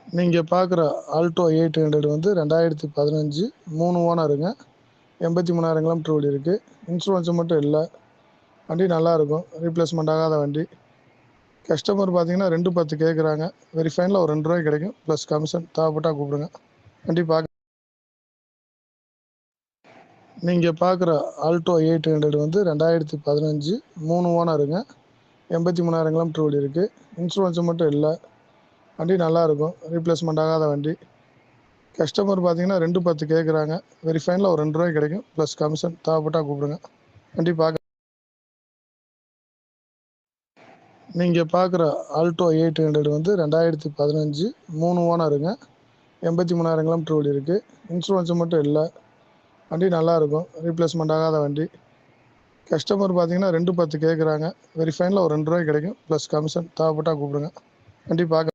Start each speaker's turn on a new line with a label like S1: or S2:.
S1: நீங்கள் பார்க்குற ஆல்டோ 800 வந்து 2015 3 ஓனருங்க. 83,000 கிலோமீட்டர் ஓடி இருக்குது. இன்சூரன்ஸு மட்டும் இல்லை. வண்டி நல்லாயிருக்கும், ரீப்ளேஸ்மெண்ட் ஆகாத வண்டி. கஸ்டமர் பார்த்தீங்கன்னா 210 கேட்குறாங்க. வெரி ஃபைனில் ஒரு ₹2 கிடைக்கும், ப்ளஸ் கமிஷன். தேவைப்பட்டால் கூப்பிடுங்க. வண்டி பார்க்க நீங்கள் பார்க்குற ஆல்டோ 800 வந்து 2015 3 ஓனருங்க. 83,000 கிலோமீட்டர் ஓடி இருக்குது. இன்சூரன்ஸு மட்டும் இல்லை. வண்டி நல்லாயிருக்கும், ரீப்ளேஸ்மெண்ட் ஆகாத வண்டி. கஸ்டமர் பார்த்தீங்கன்னா 210 கேட்குறாங்க. வெரி ஃபைனில் ஒரு ₹2 கிடைக்கும், ப்ளஸ் கமிஷன். தேவைப்பட்டால் கூப்பிடுங்க. வண்டி பார்க்க நீங்கள் பார்க்குற ஆல்டோ 800 வந்து 2015 3 ஓனருங்க. 83,000 கிலோமீட்டர் ஓடி இருக்குது. இன்சூரன்ஸு மட்டும் இல்லை. வண்டி நல்லாயிருக்கும், ரீப்ளேஸ்மெண்ட் ஆகாத வண்டி. கஸ்டமர் பார்த்தீங்கன்னா 210 கேட்குறாங்க. வெரி ஃபைனில் ஒரு ₹2 கிடைக்கும், ப்ளஸ் கமிஷன். தேவைப்பட்டால் கூப்பிடுங்க. வண்டி பார்க்க